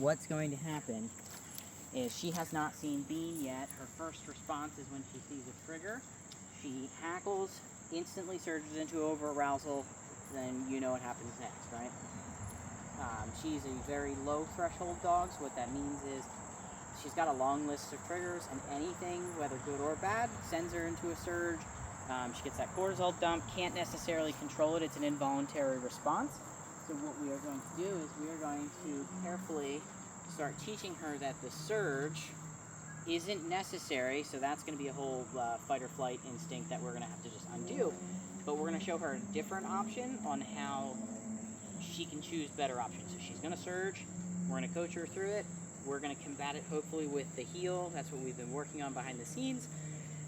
what's going to happen is she has not seen Bean yet. Her first response is when she sees a trigger. She hackles, instantly surges into over-arousal, then you know what happens next, right? She's a very low threshold dog, so what that means is she's got a long list of triggers, and anything, whether good or bad, sends her into a surge. She gets that cortisol dump, can't necessarily control it, it's an involuntary response. So what we are going to do is we are going to carefully start teaching her that the surge isn't necessary, so that's going to be a whole fight or flight instinct that we're going to have to just undo. But we're going to show her a different option on how she can choose better options. So she's going to surge, we're going to coach her through it, we're going to combat it hopefully with the heel, that's what we've been working on behind the scenes,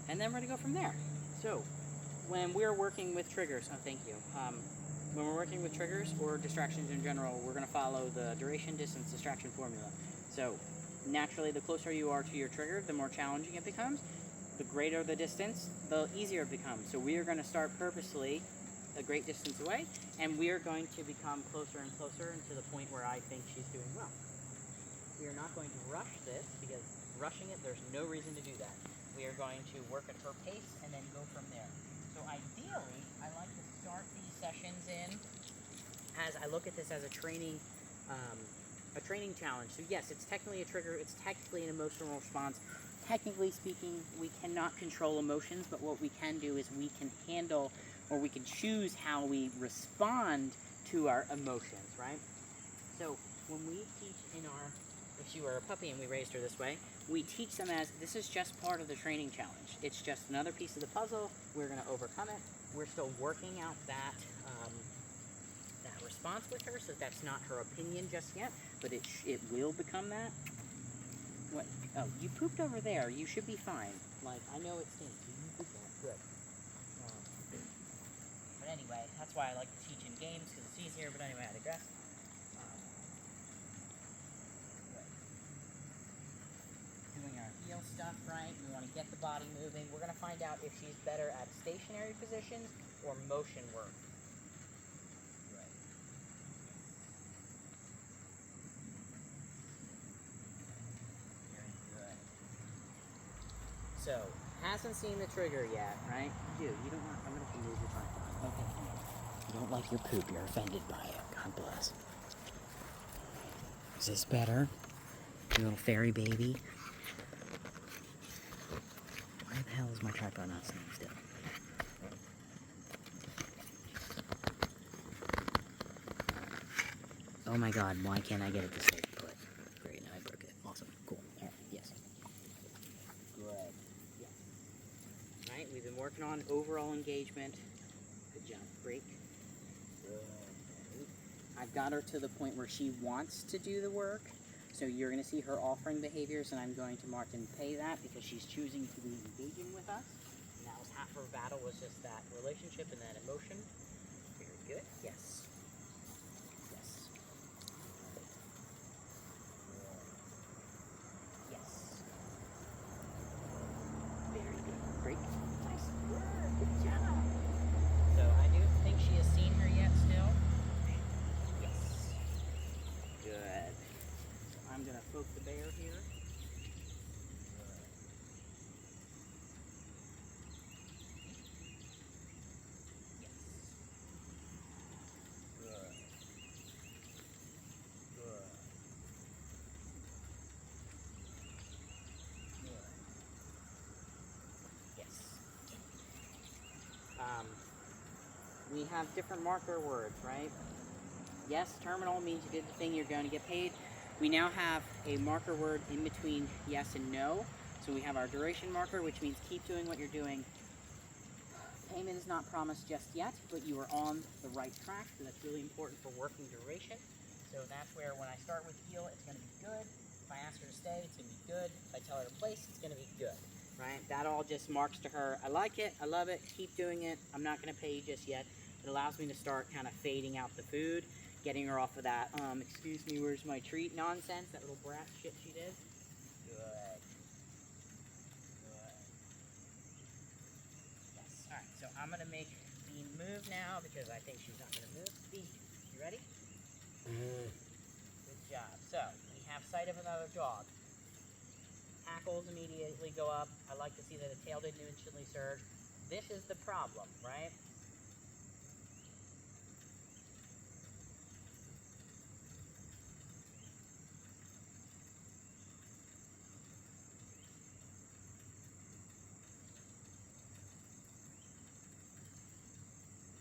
and then we're going to go from there. So when we're working with triggers, thank you. When we're working with triggers or distractions in general, we're going to follow the duration, distance, distraction formula. So naturally, the closer you are to your trigger, the more challenging it becomes. The greater the distance, the easier it becomes. So we are going to start purposely a great distance away, and we are going to become closer and closer to the point where I think she's doing well. We are not going to rush this, because rushing it, there's no reason to do that. We are going to work at her pace and then go from there. So ideally, I like to start these sessions in as I look at this as a training challenge. So yes, it's technically a trigger, it's technically an emotional response. Technically speaking, we cannot control emotions, but what we can do is we can handle, or we can choose how we respond to our emotions, right? So when we teach if she were a puppy and we raised her this way, we teach them as, this is just part of the training challenge. It's just another piece of the puzzle. We're going to overcome it. We're still working out that response with her, so that's not her opinion just yet, but it will become that. What? Oh, you pooped over there. You should be fine. Like, I know it stinks. You pooped there. Good. But anyway, that's why I like to teach in games, because it's easier, but anyway, I digress. Doing our heel stuff, right? We want to get the body moving. We're going to find out if she's better at stationary positions or motion work. So, hasn't seen the trigger yet, right? You don't want, I'm going to move your tripod. Okay. You don't like your poop, you're offended by it. God bless. Is this better? You little fairy baby? Why the hell is my tripod not staying still? Oh my god, why can't I get it to stay put? Great, now I broke it. Awesome. Cool. Alright, yes. Good. Yes. Right, we've been working on overall engagement. Good job. Break. Good. I've got her to the point where she wants to do the work. So you're going to see her offering behaviors, and I'm going to mark and pay that because she's choosing to be engaging with us. And that was half her battle, was just that relationship and that emotion. Very good. Yes. Yes. Yes. Very good. Great. Nice work. Good job. So I do think she has seen her yet still. Yes. Good. I'm going to poke the bear here. Yes. Good. Good. Good. Yes. We have different marker words, right? Yes, terminal means you did the thing, you're going to get paid. We now have a marker word in between yes and no. So we have our duration marker, which means keep doing what you're doing. Payment is not promised just yet, but you are on the right track, so that's really important for working duration. So that's where when I start with heel, it's going to be good. If I ask her to stay, it's going to be good. If I tell her to place, it's going to be good, right? That all just marks to her, I like it, I love it, keep doing it, I'm not going to pay you just yet. It allows me to start kind of fading out the food, getting her off of that, excuse me, where's my treat nonsense, that little brat shit she did. Good. Good. Yes. Alright, so I'm going to make Bean move now because I think she's not going to move. Bean, you ready? Good job. So, we have sight of another dog. Hackles immediately go up. I like to see that the tail didn't instantly surge. This is the problem, right?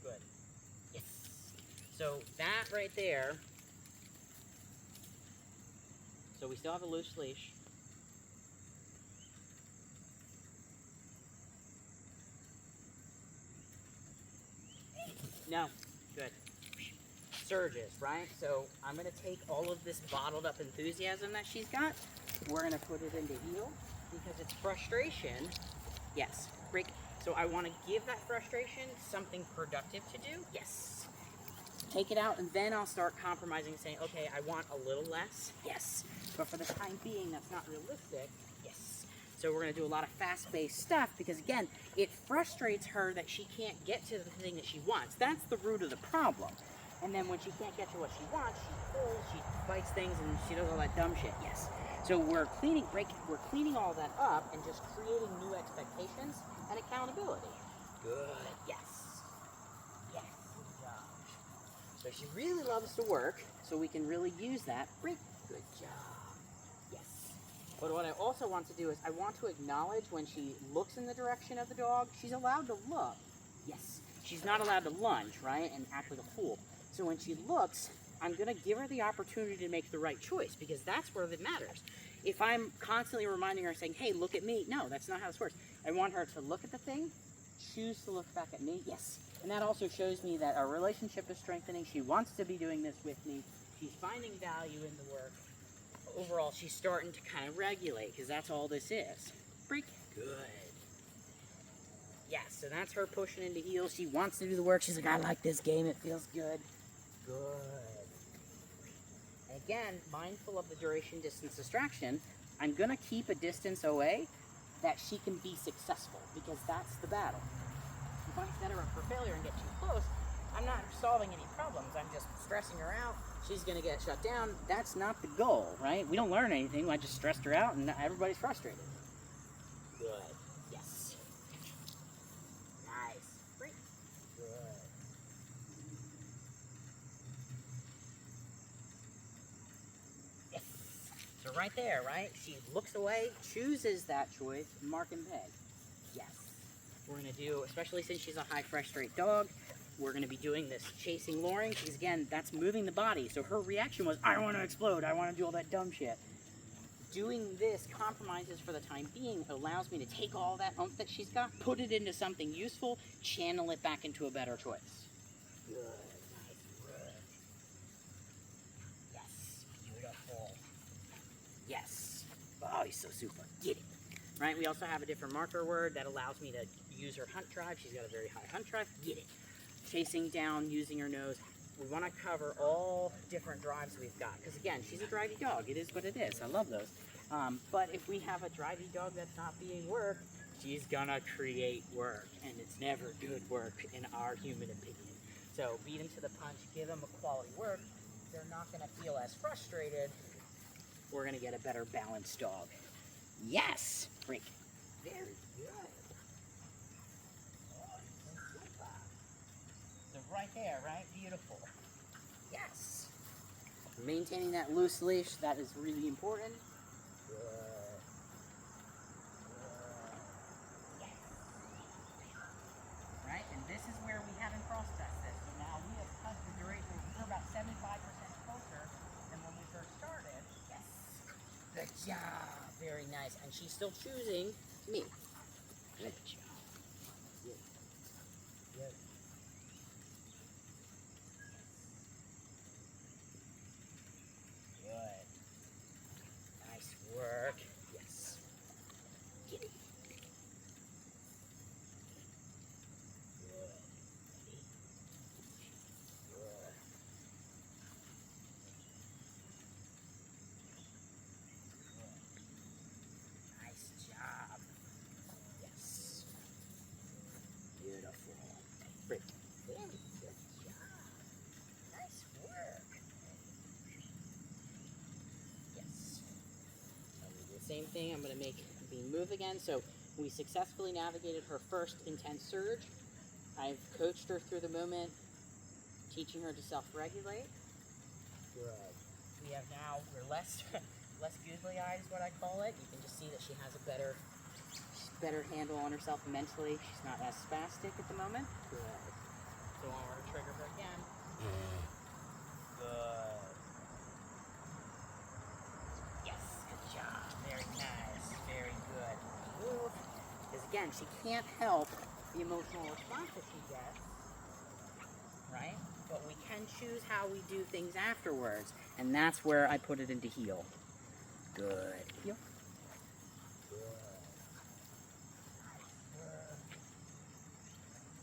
Good. Yes. So that right there. So we still have a loose leash. No. Good. Surges, right? So I'm going to take all of this bottled up enthusiasm that she's got. We're going to put it into heel because it's frustration. Yes. Break. So I want to give that frustration something productive to do. Yes. Take it out, and then I'll start compromising and saying, okay, I want a little less. Yes. But for the time being, that's not realistic. Yes. So we're going to do a lot of fast-paced stuff because, again, it frustrates her that she can't get to the thing that she wants. That's the root of the problem. And then when she can't get to what she wants, she pulls, she bites things, and she does all that dumb shit. Yes. So we're cleaning all that up and just creating new expectations and accountability. Good. Yes. Yes. Good job. So she really loves to work, so we can really use that. Great. Good job. Yes. But what I also want to do is I want to acknowledge when she looks in the direction of the dog, she's allowed to look. Yes. She's not allowed to lunge, right, and act like a fool. So when she looks, I'm going to give her the opportunity to make the right choice because that's where it matters. If I'm constantly reminding her saying, hey, look at me, no, that's not how this works. I want her to look at the thing, choose to look back at me, yes. And that also shows me that our relationship is strengthening. She wants to be doing this with me. She's finding value in the work. Overall, she's starting to kind of regulate because that's all this is. Break. Good. Yes, so that's her pushing into heel. She wants to do the work. She's like, I like this game. It feels good. Good. And again, mindful of the duration, distance, distraction, I'm going to keep a distance away that she can be successful because that's the battle. If I set her up for failure and get too close, I'm not solving any problems. I'm just stressing her out. She's going to get shut down. That's not the goal, right? We don't learn anything. I just stressed her out and everybody's frustrated. Good. Yes. Nice. Great. Good. Yes. So right there, right? She looks away, chooses that choice, mark and peg. Yes. We're going to do, especially since she's a high fresh rate dog, we're going to be doing this chasing luring because, again, that's moving the body. So her reaction was, I want to explode. I want to do all that dumb shit. Doing this compromises for the time being allows me to take all that oomph that she's got, put it into something useful, channel it back into a better choice. Good. Nice work. Yes. Beautiful. Yes. Oh, he's so super. Get it. Right? We also have a different marker word that allows me to use her hunt drive. She's got a very high hunt drive. Get it. Chasing down, using her nose. We want to cover all different drives we've got. Because again, she's a drivey dog. It is what it is. I love those. But if we have a drivey dog that's not being worked, she's going to create work. And it's never good work in our human opinion. So beat them to the punch. Give them a quality work. They're not going to feel as frustrated. We're going to get a better balanced dog. Yes! Break. Very good. So right there, right? Beautiful. Yes. Maintaining that loose leash, that is really important. Good. Yes. Right? And this is where we haven't cross-tested this. So now we have cut the duration. We're about 75% closer than when we first started. Yes. Good job. Very nice. And she's still choosing me. Good job. Good. Good. Good. Nice work. Yes. Get it. Good. Ready? Good. Good. Nice job. Yes. same thing. I'm going to make Bean move again. So we successfully navigated her first intense surge. I've coached her through the moment, teaching her to self-regulate. Good. We have now, we're less googly-eyed is what I call it. You can just see that she has a better handle on herself mentally. She's not as spastic at the moment. Good. So I'm going to trigger her again. Good. Yes, good job. Very nice. Very good. Move. Because again, she can't help the emotional response that she gets, right? But we can choose how we do things afterwards. And that's where I put it into heel. Good. Heel.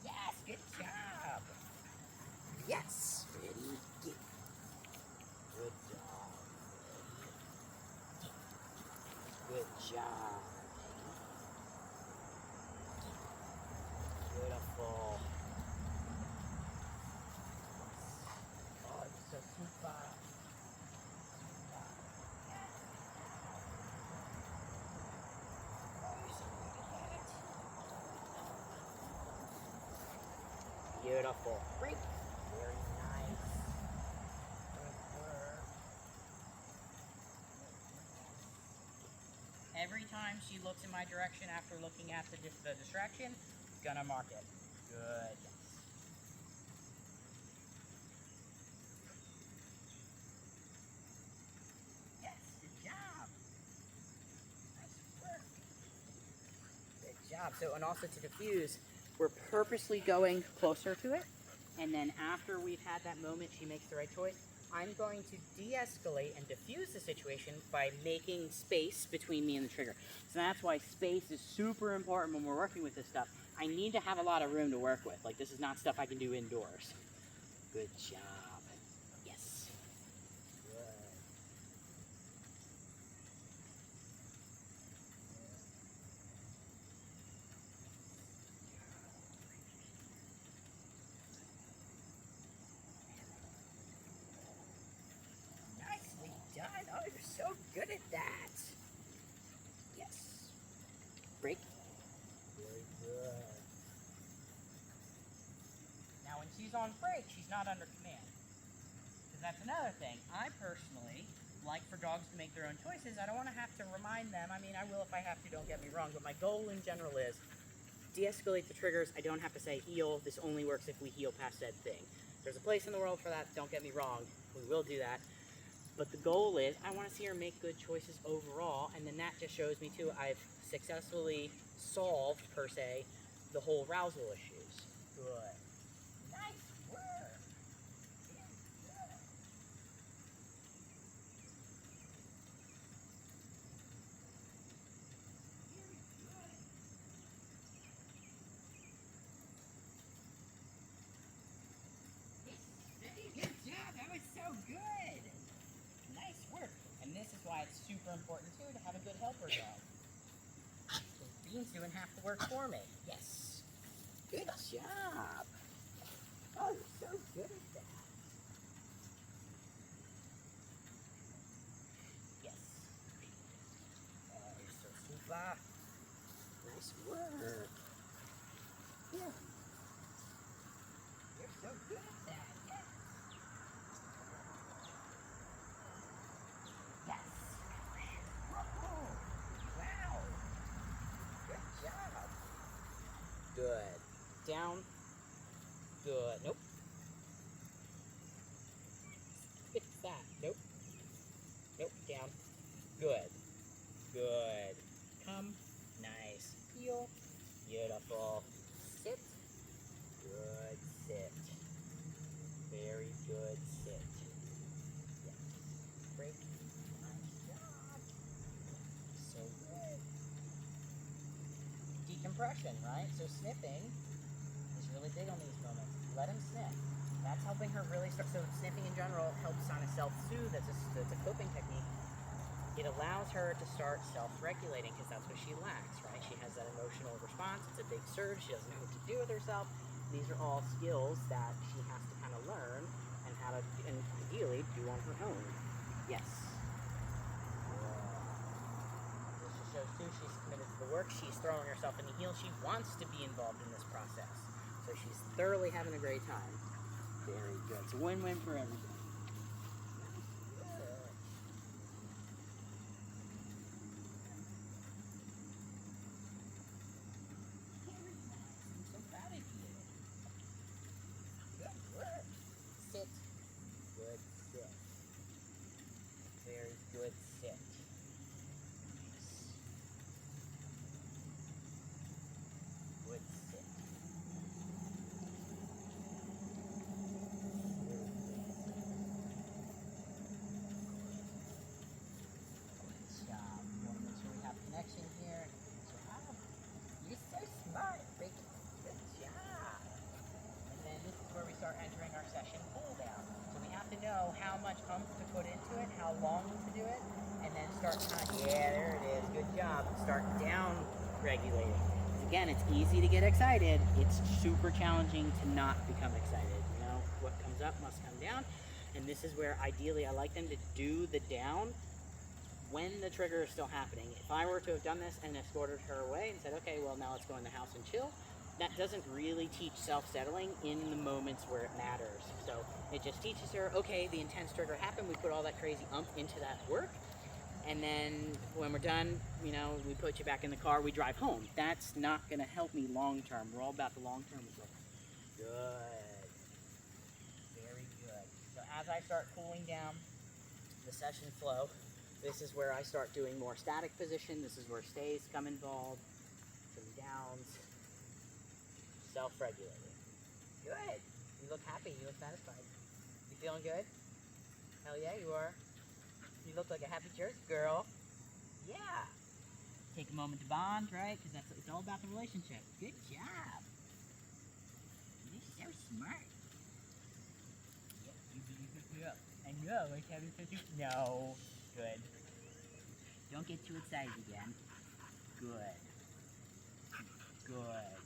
Yes, good job. Yes. Ready, get. Good job. Good job. Beautiful. Oh, you're so super. Beautiful. Great. Very nice. Good work. Every time she looks in my direction after looking at the distraction, gonna mark it. Good. Yes. Yes. Good job. Nice work. Good job. So, and also to diffuse, we're purposely going closer to it, and then after we've had that moment she makes the right choice, I'm going to de-escalate and diffuse the situation by making space between me and the trigger. So that's why space is super important when we're working with this stuff. I need to have a lot of room to work with. Like, this is not stuff I can do indoors. Good job. Yes. Good. Nicely done. Oh, you're so good at that. Yes. Break. Very good. Now, when she's on break, she's not under command. Because that's another thing. I personally like for dogs to make their own choices. I don't want to have to remind them. I mean, I will if I have to, don't get me wrong. But my goal in general is de-escalate the triggers. I don't have to say heel. This only works if we heel past said thing. There's a place in the world for that. Don't get me wrong. We will do that. But the goal is I want to see her make good choices overall. And then that just shows me, too, I've successfully solved, per se, the whole arousal issues. Good. Nice work. Good job. That was so good. Nice work. And this is why it's super important, too, to have a good helper dog. Bean's doing half the work for me. Yes. Good job. Oh, you're so good at that. Yes. Oh, you're so super. Nice work. Yeah. You're so good at that. Yes. Yes. Whoa. Wow. Good job. Good. Down. Good. Nope. Fix that. Nope. Nope. Down. Good. Good. Come. Nice. Heel. Beautiful. Sit. Good. Sit. Very good. Sit. Yes. Break. Nice job. So good. Decompression, right? So sniffing is really big on these moments. Let him sniff. That's helping her really start. So sniffing in general helps kind of self-soothe. That's a coping technique. It allows her to start self-regulating because that's what she lacks, right? She has that emotional response. It's a big surge. She doesn't know what to do with herself. These are all skills that she has to kind of learn and how to, and ideally, do on her own. Yes. to. She's committed to the work. She's throwing herself in the heel. She wants to be involved in this process. So she's thoroughly having a great time. Very good. It's a win-win for everybody. So proud of you. Good work. Sit. Good sit. Very good sit. Good sit. Good job. We want to make sure we have connection here. Good job. You're so smart, Ricky. Good job. And then this is where we start entering our session pull down. So we have to know how much oomph to put into it, how long to do it, and then start kind of, yeah, there it is. Good job. Start down regulating. Again, it's easy to get excited. It's super challenging to not become excited. You know, what comes up must come down. And this is where ideally I like them to do the down when the trigger is still happening. If I were to have done this and escorted her away and said, okay, well, now let's go in the house and chill, that doesn't really teach self-settling in the moments where it matters. So it just teaches her, okay, the intense trigger happened, we put all that crazy oomph into that work, and then when we're done, you know, we put you back in the car, we drive home. That's not gonna help me long term. We're all about the long term results. Good. Very good. So as I start cooling down the session flow, this is where I start doing more static position. This is where stays come involved, some downs, self-regulating. Good. You look happy, you look satisfied. You feeling good? Hell yeah, you are. You look like a happy church girl. Yeah. Take a moment to bond, right? Because it's all about the relationship. Good job. You're so smart. Yeah, you pick me up. I know, like having such a... No. Good. Don't get too excited again. Good. Good.